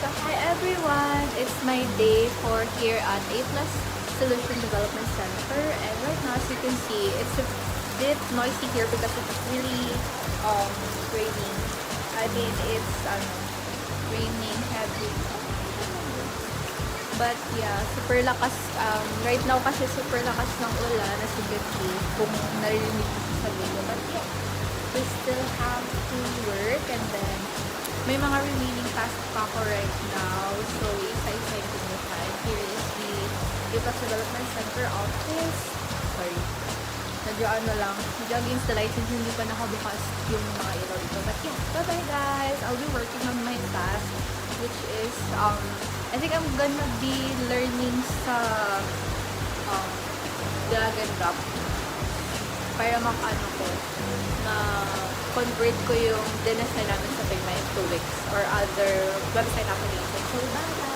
So hi everyone! It's my day 4 here at A Plus Solution Development Center, and right now as you can see, it's a bit noisy here because it's really raining. I mean, it's raining heavy. But yeah, super lakas, right now kasi super lakas ng ulan as you can see, kung narinig ko sa video. But yeah, we still have to work, and then may mga remaining tasks pa ako right now. So, isa-isa yung pinuhan. Here is the Ipas Development Center office. Sorry. Medyo ano lang. Medyo against the light since hindi pa nakabukas yung mga ilaw dito. But yeah, bye-bye guys! I'll be working on my task, which is, I think I'm gonna be learning sa drag and drop para makano ko na convert ko yung dinesign namin sa Figma in 2 weeks or other website application. So, bye!